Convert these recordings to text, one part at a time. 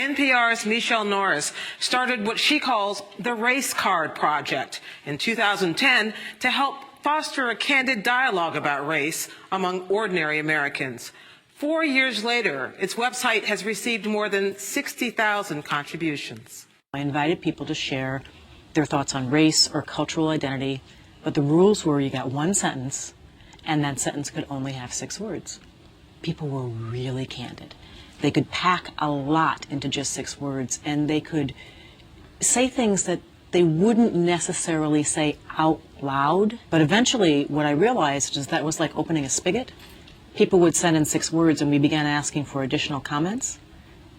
NPR's Michele Norris started what she calls the Race Card Project in 2010 to help foster a candid dialogue about race among ordinary Americans. 4 years later, its website has received more than 60,000 contributions. I invited people to share their thoughts on race or cultural identity, but the rules were you got one sentence, and that sentence could only have 6 words. People were really candid. They could pack a lot into just 6 words, and they could say things that they wouldn't necessarily say out loud. But eventually, what I realized is that was like opening a spigot. People would send in 6 words, and we began asking for additional comments.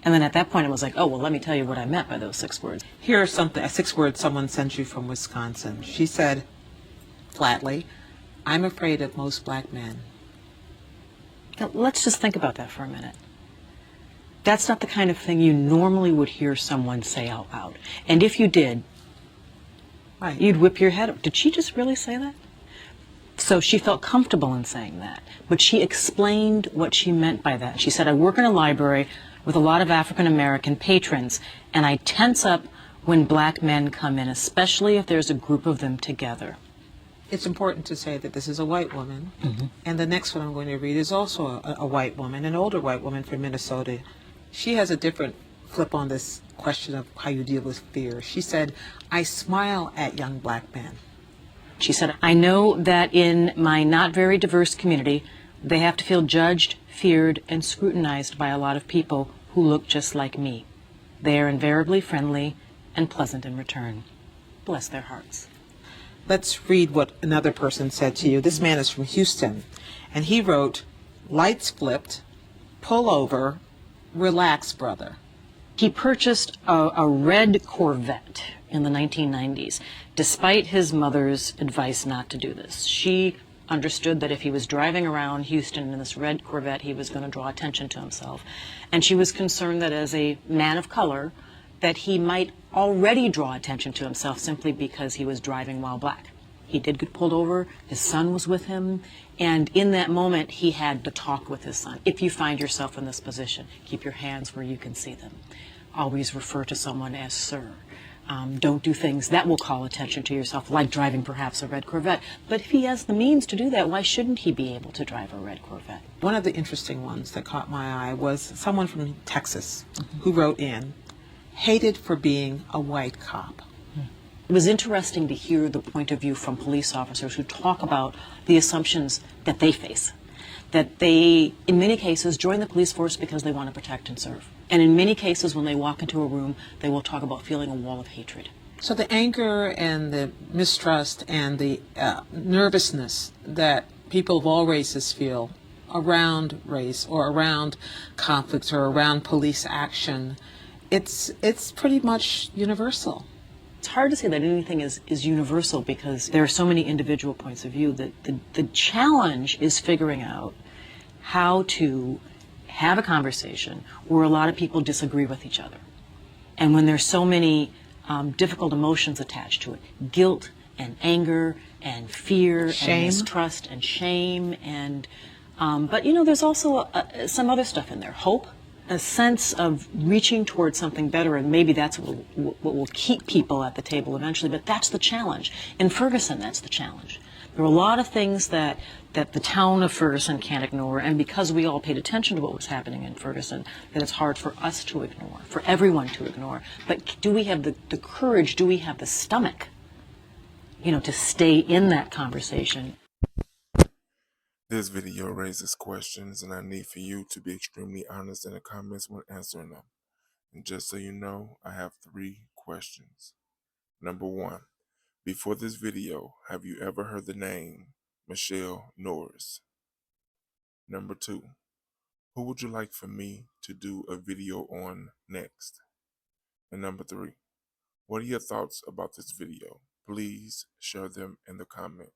And then at that point, it was like, oh, well, let me tell you what I meant by those 6 words. Here are 6 words someone sent you from Wisconsin. She said, flatly, "I'm afraid of most black men." Now, let's just think about that for a minute. That's not the kind of thing you normally would hear someone say out loud. And if you did, Right. you'd whip your head up. Did she just really say that? So she felt comfortable in saying that, but she explained what she meant by that. She said, I work in a library with a lot of African American patrons, and I tense up when black men come in, especially if there's a group of them together. It's important to say that this is a white woman, and the next one I'm going to read is also a white woman, an older white woman from Minnesota. She has a different flip on this question of how you deal with fear. She said, "I smile at young black men." She said, I know that in my not very diverse community, they have to feel judged, feared, and scrutinized by a lot of people who look just like me. They are invariably friendly and pleasant in return. Bless their hearts. Let's read what another person said to you. This man is from Houston, and he wrote, "Lights flipped, pull over, relax, brother." He purchased a red Corvette in the 1990s, despite his mother's advice not to do this. She understood that if he was driving around Houston in this red Corvette, he was going to draw attention to himself. And she was concerned that as a man of color, that he might already draw attention to himself simply because he was driving while black. He did get pulled over, his son was with him, and in that moment he had to talk with his son. If you find yourself in this position, keep your hands where you can see them. Always refer to someone as sir. Don't do things that will call attention to yourself, like driving perhaps a red Corvette. But if he has the means to do that, why shouldn't he be able to drive a red Corvette? One of the interesting ones that caught my eye was someone from Texas who wrote in, "Hated for being a white cop." It was interesting to hear the point of view from police officers who talk about the assumptions that they face, that they, in many cases, join the police force because they want to protect and serve. And in many cases, when they walk into a room, they will talk about feeling a wall of hatred. So the anger and the mistrust and the nervousness that people of all races feel around race or around conflicts or around police action, it's pretty much universal. It's hard to say that anything is universal because there are so many individual points of view. That the challenge is figuring out how to have a conversation where a lot of people disagree with each other. And when there's so many difficult emotions attached to it, guilt and anger and fear and mistrust and shame, and but you know, there's also some other stuff in there. Hope, a sense of reaching towards something better, and maybe that's what will keep people at the table eventually, but that's the challenge. In Ferguson, that's the challenge. There are a lot of things that the town of Ferguson can't ignore, and because we all paid attention to what was happening in Ferguson, that it's hard for us to ignore, for everyone to ignore. But do we have the courage, do we have the stomach, you know, to stay in that conversation? This video raises questions, and I need for you to be extremely honest in the comments when answering them. And just so you know, I have 3 questions. Number 1, before this video, have you ever heard the name Michele Norris? Number 2, who would you like for me to do a video on next? And number 3, what are your thoughts about this video? Please share them in the comments.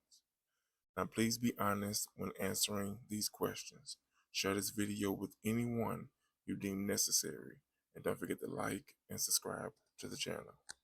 Now, please be honest when answering these questions. Share this video with anyone you deem necessary. And don't forget to like and subscribe to the channel.